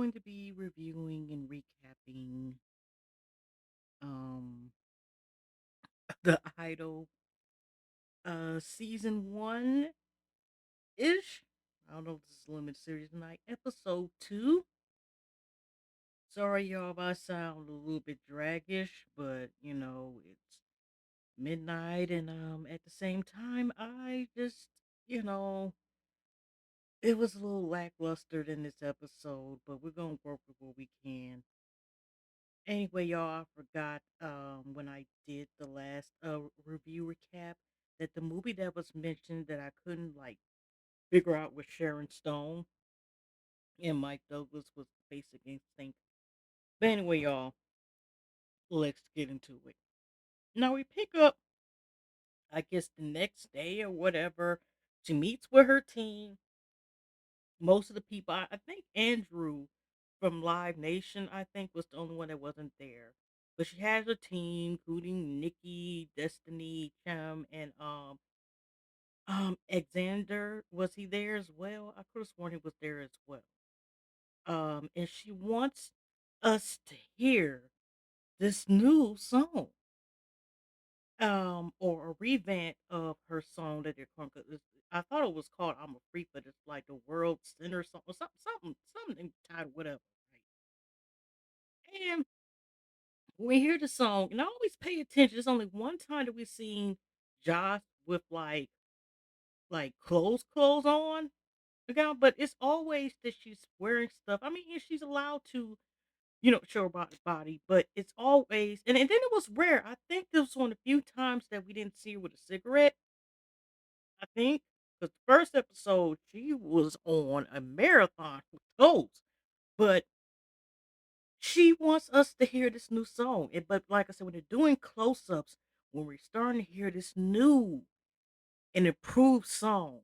going to be reviewing and recapping um the Idol season 1 ish. I don't know if this is a limited series tonight. Episode 2. Sorry y'all if I sound a little bit draggish, but it's midnight and at the same time I just you know it was a little lackluster in this episode, but we're gonna work with what we can. Anyway, y'all, I forgot when I did the last review recap that the movie that was mentioned that I couldn't like figure out with Sharon Stone and Mike Douglas was Basic Instinct. But anyway, y'all, let's get into it. Now we pick up, I guess, the next day or whatever. She meets with her team. Most of the people, I think Andrew from Live Nation, I think, was the only one that wasn't there. But she has a team, including Nikki, Destiny, Cham, and Alexander. Was he there as well? I could have sworn he was there as well. And she wants us to hear this new song. Or a revamp of her song that they're calling. I thought it was called "I'm a Freak," but it's like the World Center song or something titled whatever. Right? And when we hear the song, and I always pay attention. There's only one time that we've seen Josh with like clothes on, okay, but it's always that she's wearing stuff. I mean, yeah, she's allowed to, show her body, but it's always and then it was rare. I think this was one of the few times that we didn't see her with a cigarette. I think because the first episode she was on a marathon with clothes, but she wants us to hear this new song. But like I said, when they're doing close-ups, when we're starting to hear this new and improved song,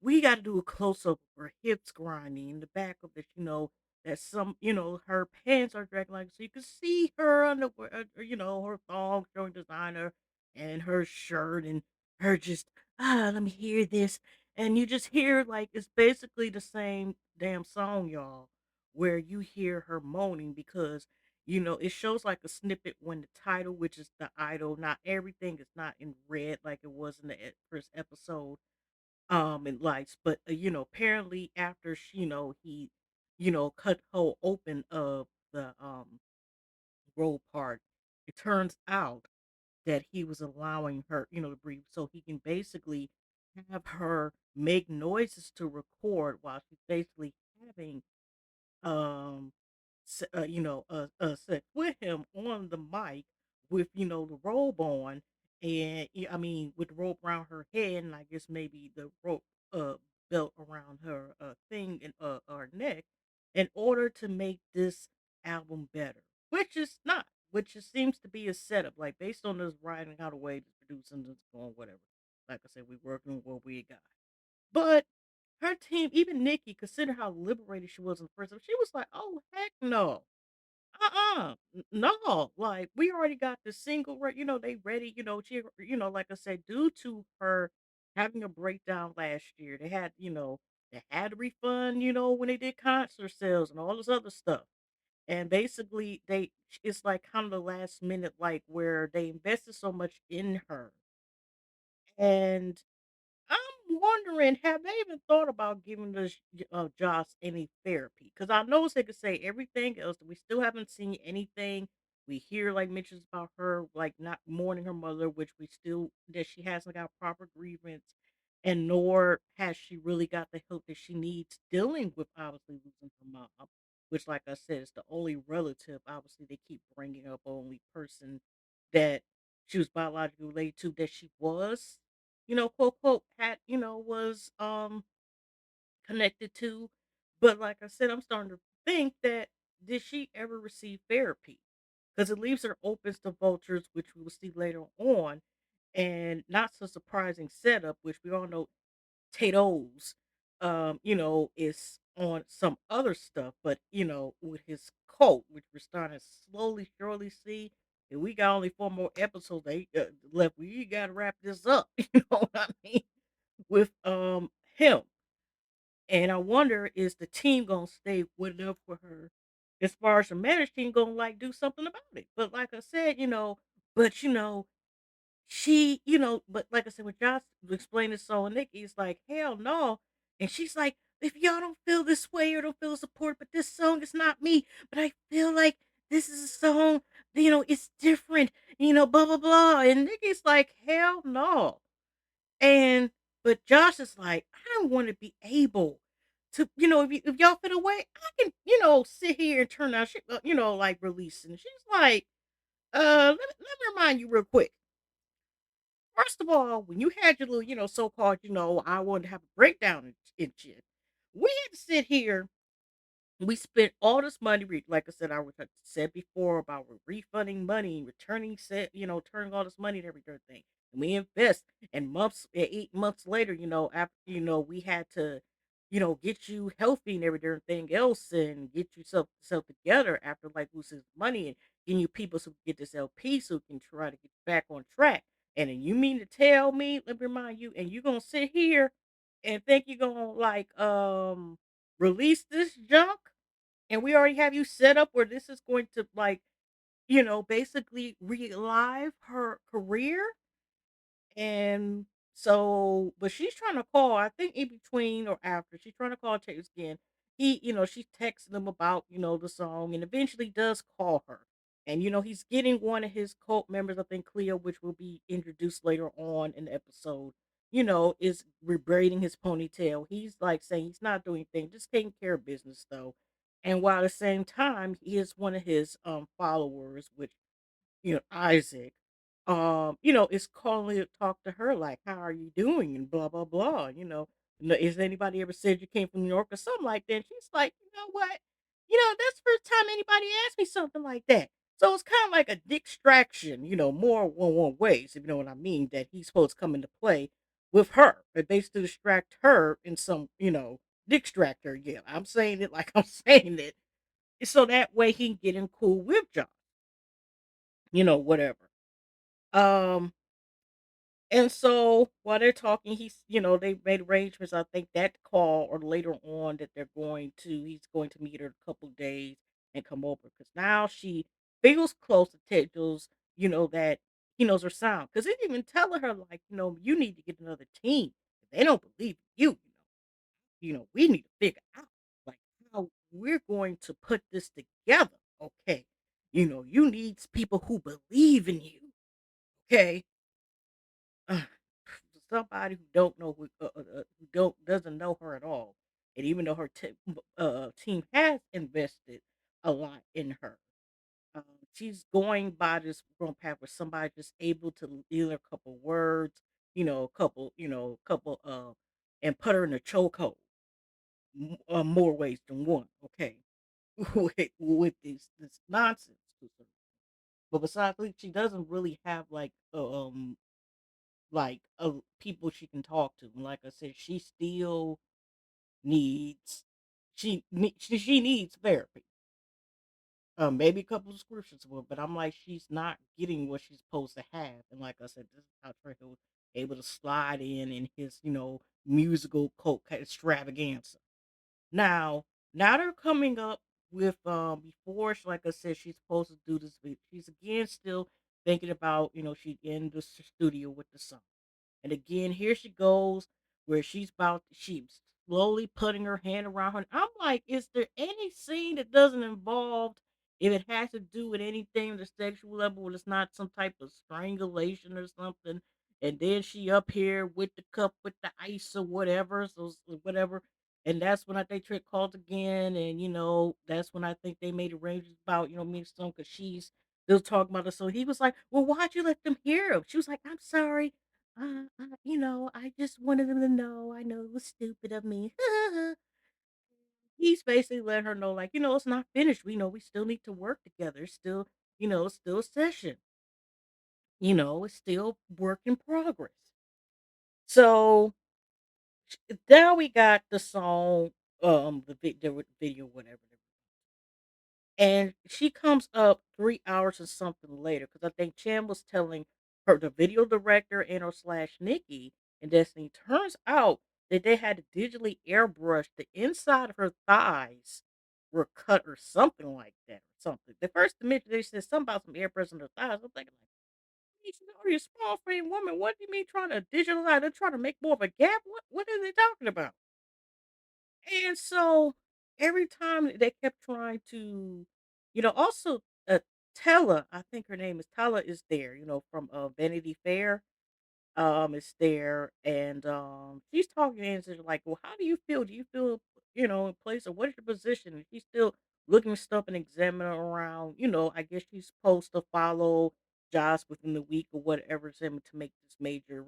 we got to do a close-up of her hips grinding in the back of this, that her pants are dragging like so you can see her underwear, her thong showing designer and her shirt and her just let me hear this, and you just hear like it's basically the same damn song, y'all, where you hear her moaning because it shows like a snippet when the title, which is the idol, not everything is not in red like it was in the first episode and lights, but apparently after he cut hole open of the roll part, it turns out that he was allowing her to breathe so he can basically have her make noises to record while she's basically having sex with him on the mic with, the robe on and I mean with the rope around her head and I guess maybe the rope uh belt around her thing and her neck in order to make this album better. Which just seems to be a setup, like based on this writing how the way the producing is going, whatever. Like I said, we working with what we got. But her team, even Nikki, consider how liberated she was in the first episode. She was like, "Oh heck no, no!" Like we already got the single, right? They ready. She, like I said, due to her having a breakdown last year, they had to refund, when they did concert sales and all this other stuff. And basically, it's like kind of the last minute, like where they invested so much in her, and I'm wondering, have they even thought about giving this Joss any therapy? Because I know they could say everything else. We still haven't seen anything. We hear like mentions about her like not mourning her mother, which we still that she hasn't got proper grievance, and nor has she really got the help that she needs dealing with obviously losing her mom. Which, like I said, is the only relative. Obviously, they keep bringing up only person that she was biologically related to that she was quote, quote, had, was, connected to. But like I said, I'm starting to think that did she ever receive therapy? Because it leaves her open to vultures, which we will see later on, and not so surprising setup, which we all know Tato's, is on some other stuff, but with his cult, which we're starting to slowly, surely see. And we got only 4 more episodes left. We got to wrap this up. You know what I mean? With him. And I wonder, is the team gonna stay with enough for her as far as the managed team gonna like do something about it? But like I said, but she, but like I said, when Josh explained this song, Nikki is like, hell no. And she's like, if y'all don't feel this way or don't feel support, but this song is not me. But I feel like this is a song, it's different, blah, blah, blah. And Nikki's like, hell no. And but Josh is like, I want to be able to, if y'all feel away, I can, sit here and turn out shit, like releasing. She's like, let me remind you real quick. First of all, when you had your little, so-called, I wanted to have a breakdown and shit, we had to sit here. We spent all this money, like I said, I said before about refunding money, returning turning all this money and everything. And we invest, and 8 months later, after we had to, get you healthy and everything else, and get yourself together after like losing money and getting you people so we can get this LP so we can try to get back on track. And then you mean to tell me, let me remind you, and you gonna sit here and think you're gonna like release this junk? And we already have you set up where this is going to like, basically relive her career. And so, but she's trying to call, I think in between or after, she's trying to call Chase again. She texts them about, the song and eventually does call her. And, he's getting one of his cult members, I think Cleo, which will be introduced later on in the episode, is braiding his ponytail. He's like saying he's not doing anything, just taking care of business though. And while at the same time, he is one of his followers, which Isaac, is calling to talk to her like, "How are you doing?" and blah blah blah. Is anybody ever said you came from New York or something like that? And she's like, you know what? That's the first time anybody asked me something like that. So it's kind of like a distraction, more one ways, if you know what I mean. That he's supposed to come into play with her, but basically distract her in some, distract her. Yeah, I'm saying it like I'm saying it, so that way he can get in cool with John, whatever. Um, and so while they're talking, they made arrangements. I think that call or later on that he's going to meet her in a couple days and come over because now she feels close to Tedros, that he knows her sound. Because he didn't even tell her, like, you need to get another team. If they don't believe in you, we need to figure out like how we're going to put this together. Okay. You need people who believe in you. Okay. uh, Somebody who don't know who doesn't know her at all, and even though her team has invested a lot in her, um, she's going by this wrong path where somebody just able to deal a couple words, couple and put her in a chokehold, more ways than one. Okay, with this nonsense. But besides, like, she doesn't really have people she can talk to. And like I said, she still needs she needs therapy. Maybe a couple of subscriptions for, but I'm like, she's not getting what she's supposed to have. And like I said, this is how Trejo was able to slide in his, musical cult extravaganza. Now they're coming up with before like I said, she's supposed to do this. She's again still thinking about, she in the studio with the song. And again, here she goes, where she's slowly putting her hand around her. I'm like, is there any scene that doesn't involve, if it has to do with anything on the sexual level, where it's not some type of strangulation or something? And then she up here with the cup with the ice or whatever, whatever. And that's when I think Trick called again, and that's when I think they made arrangements about, me and some, because she's still talking about it. So he was like, "Well, why'd you let them hear him?" She was like, "I'm sorry. I just wanted them to know. I know it was stupid of me." He's basically letting her know, like, it's not finished. We know we still need to work together. It's still a session. It's still work in progress. So now we got the song, the video, whatever. And she comes up 3 hours or something later because I think Chan was telling her, the video director and or slash Nikki and Destiny. Turns out that they had to digitally airbrush the inside of her thighs were cut or something like that or something. The first image they said something about some airbrush on her thighs. I'm thinking like, "Hey, she already a small frame woman. What do you mean trying to digitalize? They're trying to make more of a gap. What are they talking about?" And so every time they kept trying to, also Tella, I think her name is Tella, is there, from Vanity Fair, is there, and she's talking and she's like, "Well, how do you feel? Do you feel, in place, or what is your position?" And she's still looking stuff and examining around. I guess she's supposed to follow Josh within the week or whatever to make this major,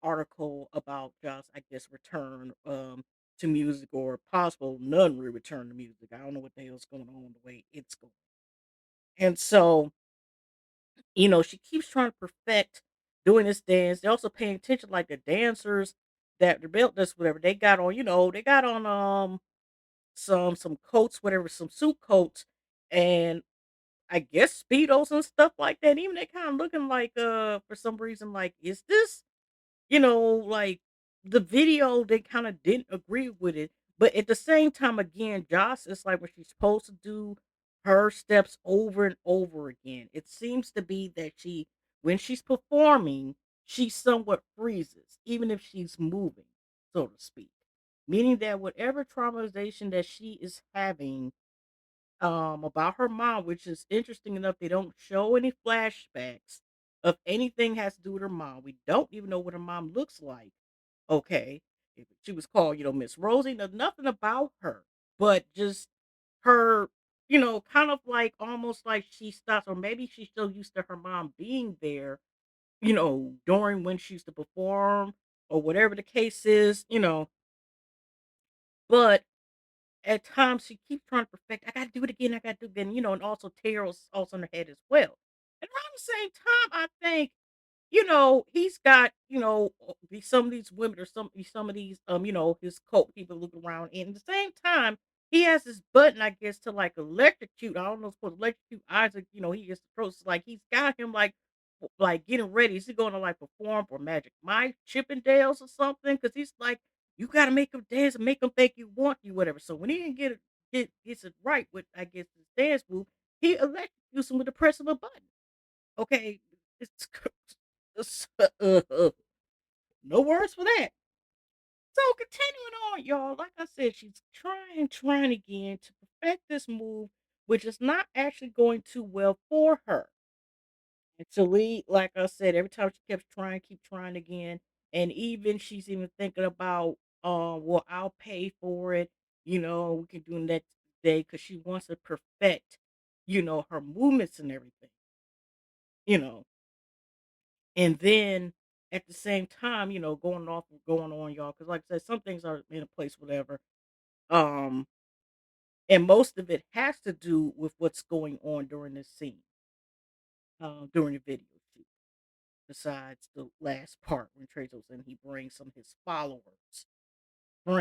article about Josh, I guess, return to music, or possible return to music. I don't know what the hell's going on the way it's going. And so she keeps trying to perfect doing this dance. They're also paying attention, like the dancers that built this, whatever they got on. They got on some coats, whatever, some suit coats, and I guess speedos and stuff like that. Even they kind of looking like for some reason, like, is this, like, the video, they kinda didn't agree with it, but at the same time, again, Joss is like when she's supposed to do her steps over and over again. It seems to be that when she's performing, she somewhat freezes, even if she's moving, so to speak. Meaning that whatever traumatization that she is having about her mom, which is interesting enough, they don't show any flashbacks of anything has to do with her mom. We don't even know what her mom looks like. Okay. If she was called, Miss Rosie, nothing about her, but just her, kind of like almost like she stops, or maybe she's still used to her mom being there, during when she used to perform, or whatever the case is, but at times, she keeps trying to perfect, "I gotta do it again, I gotta do it again," and also Tails also in her head as well. And around the same time, I think, he's got, some of these women, or some of these, his cult people looking around, and at the same time, he has this button, I guess, to, like, electrocute. I don't know, it's supposed to electrocute Isaac. He gets the process, like, he's got him, like, getting ready. Is he gonna, like, perform for Magic Mike, Chippendales, or something? Because he's like, "You gotta make him dance and make him think you want you," whatever. So when he didn't gets it right with, I guess, his dance move, he electrocutes him with the press of a button. Okay, it's it's no words for that. So continuing on, y'all, like I said, she's trying again to perfect this move, which is not actually going too well for her. And to lead, like I said, every time she kept trying, keep trying again. And even she's even thinking about, well, I'll pay for it. We can do next day, because she wants to perfect, her movements and everything, you know. And then at the same time, going on, y'all, because like I said, some things are in a place, whatever. Um, and most of it has to do with what's going on during this scene, during the video shoot. Besides the last part when Trezos and he brings some of his friends, or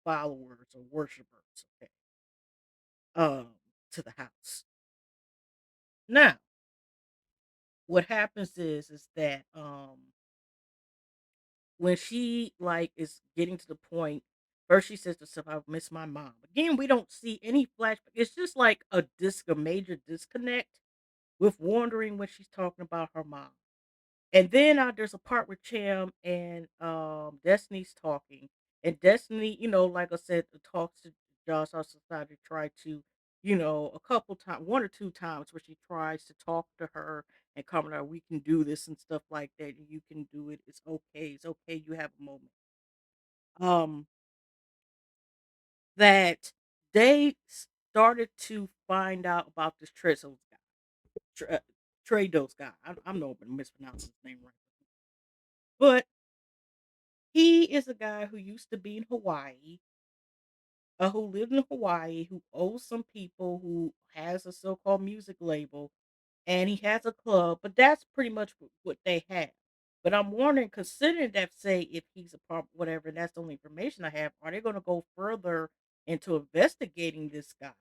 followers or worshipers, okay, to the house. Now, what happens is that when she, like, is getting to the point, first she says to herself, "I miss my mom." Again, we don't see any flashback. It's just like a major disconnect with wondering when she's talking about her mom. And then, there's a part where Cham and, Destiny's talking, and Destiny, like I said, talks to Josh our society, try to, a couple times, 1 or 2 times, where she tries to talk to her and comment her, "We can do this," and stuff like that, and, "You can do it. It's okay, you have a moment." Um, that they started to find out about this Trezos guy, Tre Trados guy. I'm not gonna mispronounce his name right. But he is a guy who used to be in Hawaii, who lived in Hawaii, who owes some people, who has a so-called music label, and he has a club, but that's pretty much what they have. But I'm wondering, considering that, say, if he's a part, whatever, and that's the only information I have, are they going to go further into investigating this guy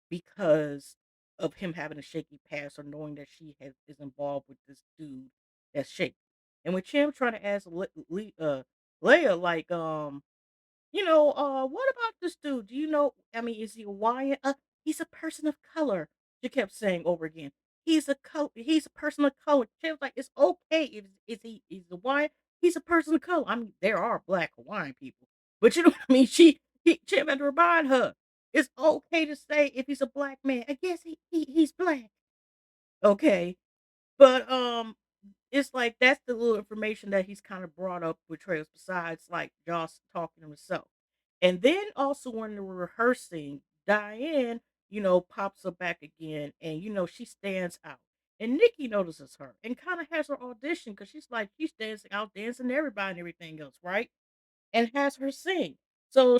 because of him having a shaky past, or knowing that she is involved with this dude that's shaky? And when Chim trying to ask Leia, like, what about this dude? Do you know? I mean, is he Hawaiian? He's a person of color. She kept saying over again. He's a person of color. She was like, it's okay if he's Hawaiian. He's a person of color. I mean, there are black Hawaiian people, but you know what I mean. Chip had to remind her it's okay to say if he's a black man. I guess he's black. Okay, but it's like that's the little information that he's kind of brought up with Trails besides like Joss talking to himself. And then also when they were rehearsing, Diane, pops up back again and she stands out. And Nikki notices her and kind of has her audition because she's like, she's dancing out, dancing to everybody and everything else, right? And has her sing. So,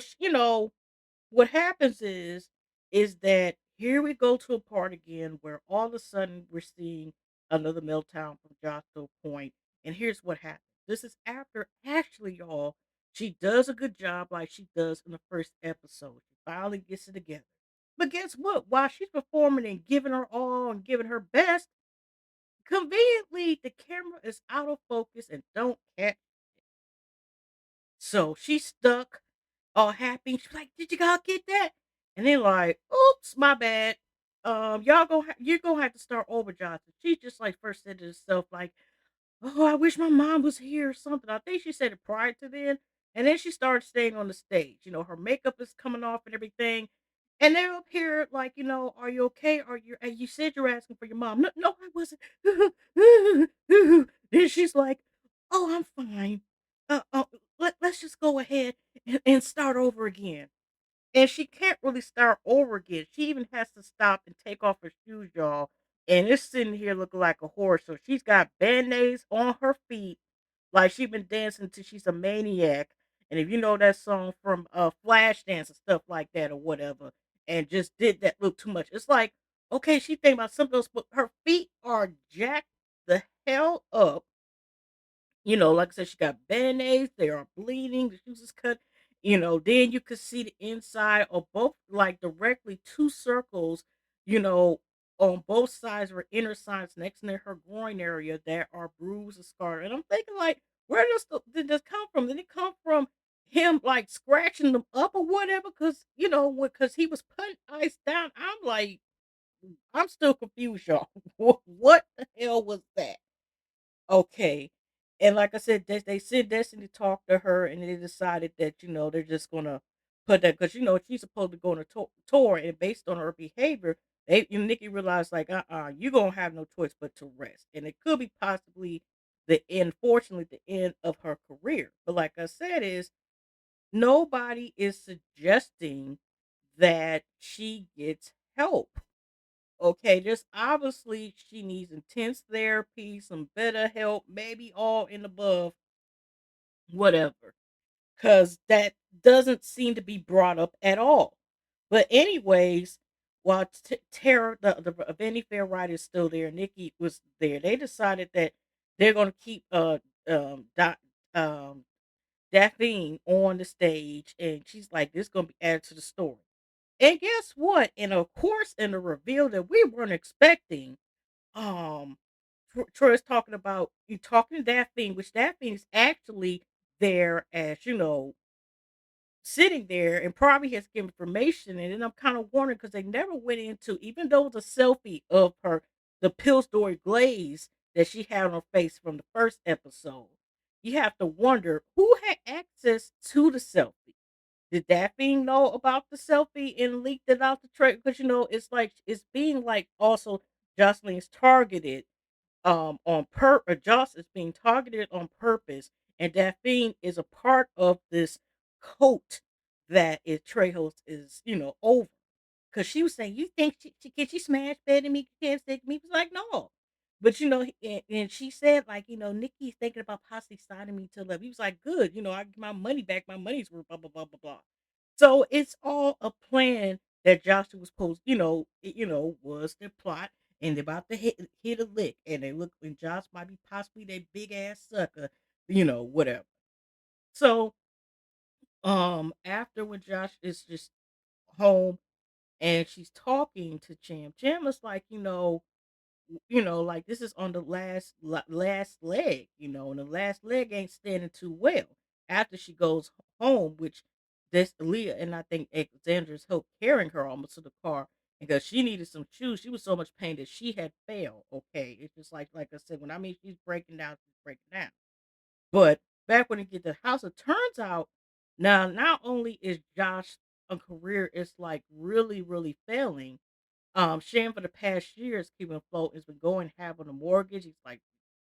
what happens is that here we go to a part again where all of a sudden we're seeing another meltdown from Josto Point. And here's what happens. This is after actually, y'all, she does a good job like she does in the first episode. She finally gets it together. But guess what? While she's performing and giving her all and giving her best, conveniently the camera is out of focus and don't catch. So she's stuck, all happy. She's like, "Did you all get that?" And they're like, "Oops, my bad. You're gonna have to start over, Johnson." She just like first said to herself, like, "Oh, I wish my mom was here or something." I think she said it prior to then, and then she started staying on the stage. Her makeup is coming off and everything, and they're up here like, "Are you okay? Are you?" And you said you're asking for your mom. No, no, I wasn't. Then she's like, "Oh, I'm fine. Let's just go ahead and start over again." And she can't really start over again. She even has to stop and take off her shoes, y'all. And it's sitting here looking like a horse. So she's got band-aids on her feet, like she been dancing till she's a maniac. And if you know that song from Flashdance and stuff like that or whatever, and just did that look too much. It's like, okay, she think about something else, but her feet are jacked the hell up. Like I said, she got band-aids, they are bleeding, the shoes is cut. Then you could see the inside of both, like directly two circles, you know, on both sides of her inner sides next to her groin area that are bruised and scarred. And I'm thinking, like, did this come from? Did it come from him like scratching them up or whatever? Because he was putting ice down. I'm like, I'm still confused, y'all. What the hell was that? Okay. And like I said, they sent Destiny to talk to her, and they decided that they're just gonna put that because she's supposed to go on a tour, and based on her behavior, Nikki realized like you gonna have no choice but to rest, and it could be possibly the end, fortunately, the end of her career. But like I said, is nobody is suggesting that she gets help. Okay, just obviously she needs intense therapy, some better help, maybe all in above, whatever. Because that doesn't seem to be brought up at all. But anyways, while Tara, the Vanity Fair writer is still there, Nikki was there. They decided that they're going to keep um Daphne on the stage, and she's like, "This is going to be added to the story." And guess what? And of course, in the reveal that we weren't expecting, um Troy is talking about you talking to Daphne, which Daphne is actually there as sitting there and probably has given information. And then I'm kind of wondering because they never went into, even though it was a selfie of her, the Pillsbury glaze that she had on her face from the first episode. You have to wonder who had access to the selfie. Did Daphne know about the selfie and leaked it out the trade? Because it's like it's being like also Jocelyn's targeted on Joss is being targeted on purpose, and Daphne is a part of this cult that is Trejos is over. Because she was saying, "You think can she smash better than me? She can't stick me." He was like, "No." But and she said, like, Nikki's thinking about possibly signing me to love. He was like, "Good, I get my money back, my money's worth, blah blah blah blah blah." So it's all a plan that Joshua was supposed, was the plot, and they're about to hit a lick, and they look, and Josh might be possibly that big ass sucker, whatever. So, after when Josh is just home and she's talking to Jam is like, like this is on the last leg, and the last leg ain't standing too well after she goes home, which this Leah and I think Alexandra's helped carrying her almost to the car because she needed some shoes. She was so much pain that she had fell. Okay, it's just like I said, when I mean she's breaking down, she's breaking down. But back when they get to the house, it turns out now not only is Josh a career is like really really failing. Shan for the past years keeping afloat has been going half on a mortgage. He's like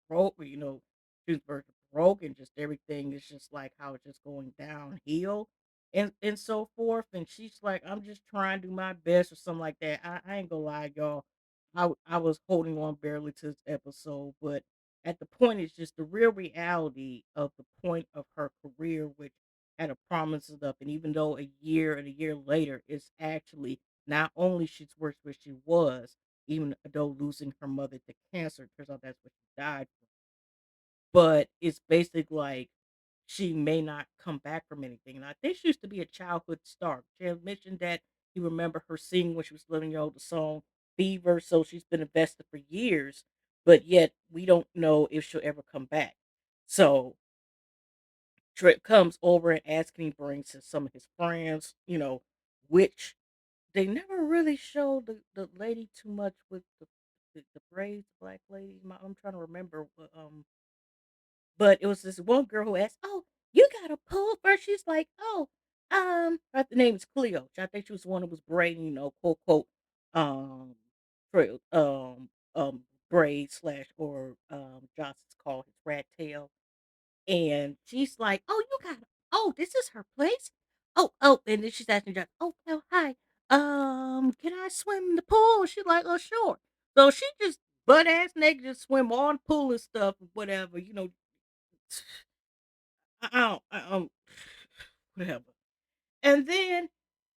broke, she's virtually broke, and just everything is just like how it's just going downhill and so forth. And she's like, I'm just trying to do my best or something like that. I ain't gonna lie, y'all. I was holding on barely to this episode, but at the point, it's just the real reality of the point of her career, which had a promises up. And even though a year later, it's actually not only she's worse where she was, even though losing her mother to cancer, turns out that's what she died from. But it's basically like she may not come back from anything. And I think she used to be a childhood star. She had mentioned that you remember her singing when she was 11 years old the song Fever, so she's been invested for years, but yet we don't know if she'll ever come back. So Trick comes over and asking, brings some of his friends, which they never really showed the lady too much with the braids, black lady. I'm trying to remember, but it was this one girl who asked, "Oh, you got a pull first?" She's like, "Oh, the name is Cleo." I think she was the one who was braiding, quote quote, um, trail, braid slash or Johnson's call his rat tail. And she's like, "Oh, you got oh, this is her place? Oh, oh," and then she's asking Josh, "Oh, oh, hi. Can I swim in the pool?" She's like, "Oh, sure." So she just butt ass naked just swim on pool and stuff, whatever, I don't, whatever. And then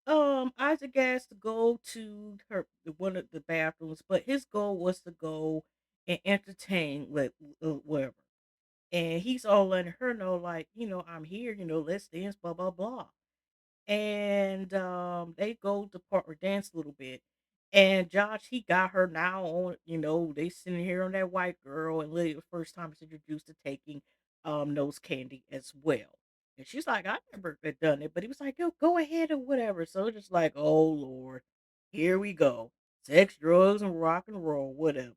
Isaac asked to go to one of the bathrooms, but his goal was to go and entertain whatever. And he's all letting her know, like, I'm here, let's dance, blah, blah, blah. And they go to partner dance a little bit. And Josh, he got her now on, they sitting here on that white girl, and Lily the first time is introduced to taking nose candy as well. And she's like, I never had done it, but he was like, yo, go ahead or whatever. So it's just like, oh Lord, here we go. Sex, drugs, and rock and roll, whatever.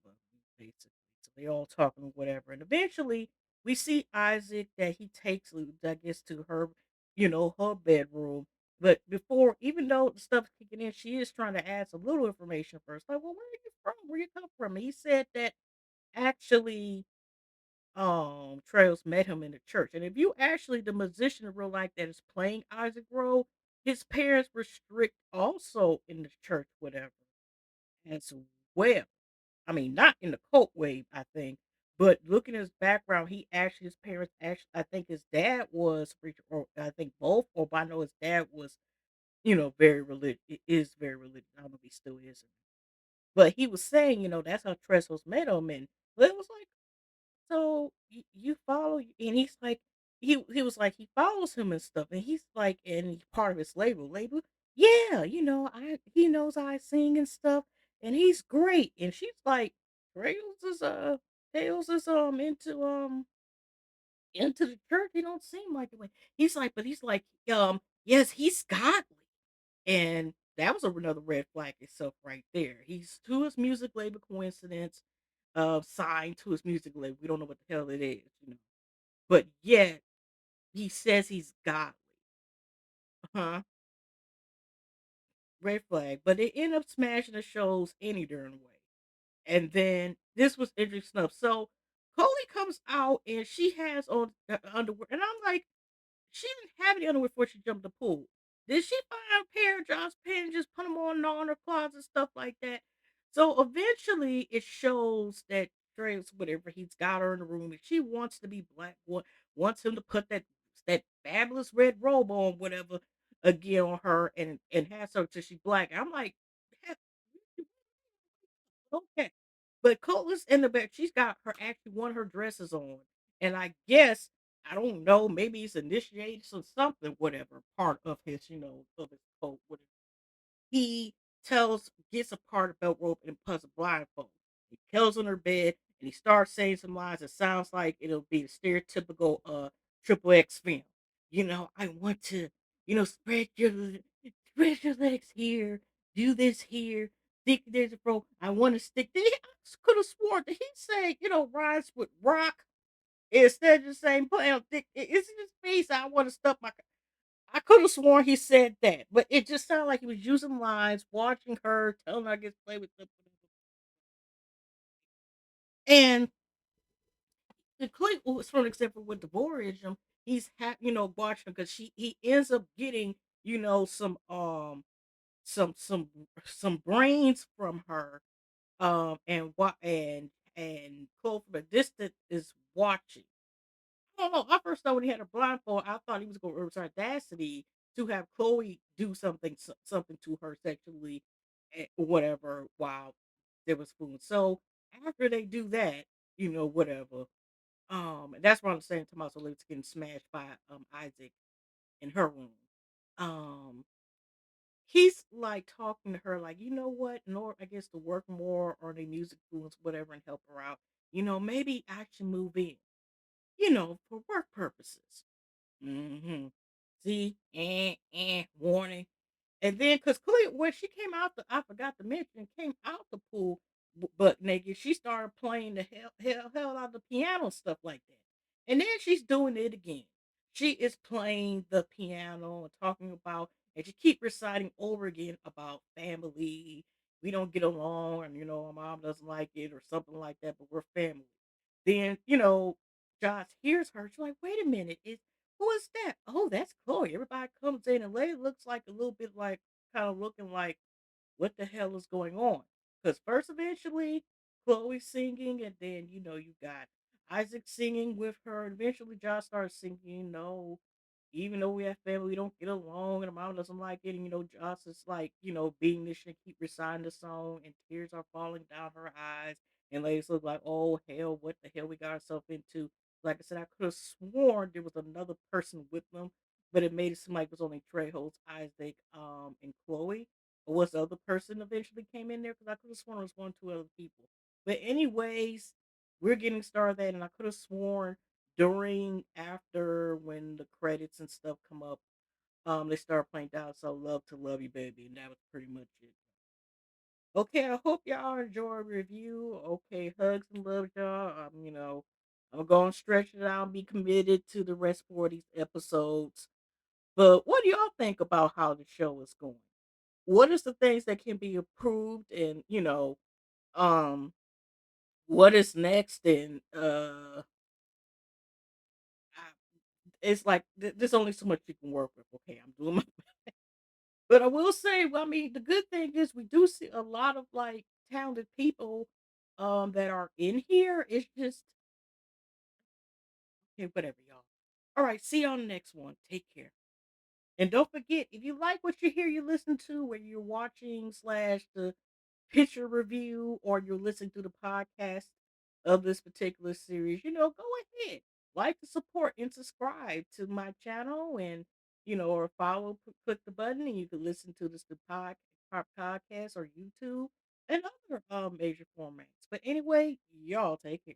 Basically. So they all talking whatever. And eventually we see Isaac that he takes, I guess, to her, her bedroom. But before, even though the stuff's kicking in, she is trying to add some little information first. Like, well, where are you from? Where you come from? And he said that actually, Trails met him in the church. And if you actually the musician in real life that is playing Isaac Rowe, his parents were strict also in the church, whatever, as well. I mean, not in the cult way, I think, but looking at his background, his parents actually, I think his dad was a preacher, or I think both, or I know his dad was, very religious. It is very religious. I don't know if he still is, but he was saying, that's how Trestles met him, and it was like, so you follow, and he's like, he was like, he follows him and stuff, and he's like, and he's part of his label. Yeah, I he knows I sing and stuff, and he's great. And she's like, Trails is Tails is into the church. He don't seem like it. He's like, but he's like, yes, he's godly. And that was another red flag itself right there. He's to his music label coincidence, signed to his music label. We don't know what the hell it is. But yet he says he's godly. Huh? Red flag. But they end up smashing the shows any darn way. And then this was interesting stuff. So Coley comes out and she has on underwear, and I'm like, she didn't have any underwear before she jumped the pool. Did she find a pair of Josh pants, just put them on her closet, stuff like that? So eventually it shows that Dre's whatever, he's got her in the room and she wants to be black, wants him to put that fabulous red robe on, whatever, again on her and has her till she's black. I'm like, okay. But Cola's in the back. She's got her actually one of her dresses on. And I guess, I don't know, maybe he's initiated something, whatever, part of his, of his code. Whatever. He gets a part of belt rope and puts a blindfold. He kills on her bed and he starts saying some lines. It sounds like it'll be a stereotypical triple X film. I want to, spread your legs here, do this here, stick there's a bro. I want to stick. I could have sworn that he said, rise with rock instead of just saying put on dick. It's just face. I want to stuff my. I could have sworn he said that, but it just sounded like he was using lines, watching her, telling her I guess play with the. And the clip was for example with the voyeurism, he's watching because he ends up getting some some brains from her, and what and Chloe from a distance is watching. I don't know. I first thought when he had a blindfold, I thought he was going to use audacity to have Chloe do something to her sexually, whatever, while there was food. So after they do that, whatever. And that's what I'm saying to myself. It's getting smashed by Isaac in her room. Um, he's like talking to her, like, you know what? In order, I guess, to work more on the music fluence, whatever, and help her out. Maybe I should move in. For work purposes. Mhm. See? Warning. And then, cause Cleo, when she came out, I forgot to mention, came out the pool butt naked. She started playing the hell out of the piano, stuff like that. And then she's doing it again. She is playing the piano and talking about, and she keep reciting over again about family. We don't get along, and our mom doesn't like it, or something like that. But we're family. Then Josh hears her. She's like, "Wait a minute, who is that? Oh, that's Chloe." Everybody comes in, and Lady looks like a little bit like kind of looking like, what the hell is going on? Because first, eventually, Chloe singing, and then you got Isaac singing with her. And eventually, Josh starts singing. No, even though we have family, we don't get along, and mom doesn't like it. And Josh is like, being this shit, keep reciting the song, and tears are falling down her eyes. And ladies look like, oh hell, what the hell we got ourselves into? Like I said, I could have sworn there was another person with them, but it made it seem like it was only Trejo's, Isaac, and Chloe. Or was the other person eventually came in there? Because I could have sworn it was one, two other people. But anyways, we're getting started that, and I could have sworn during after when the credits and stuff come up, they start playing down so love to love you baby, and that was pretty much it. Okay, I hope y'all enjoy review. Okay, hugs and love y'all. I'm gonna stretch it out and be committed to the rest for these episodes. But what do y'all think about how the show is going? What is the things that can be improved, and um what is next? And it's like there's only so much you can work with. Okay, I'm doing my but I will say, well, I mean, the good thing is we do see a lot of like talented people that are in here. It's just okay, whatever, y'all. All right, see you on the next one. Take care. And don't forget, if you like what you hear, you listen to, where you're watching slash the picture review, or you're listening to the podcast of this particular series, go ahead, like, to support, and subscribe to my channel, and or follow, click the button, and you can listen to this the podcast or YouTube and other major formats. But anyway, y'all take care.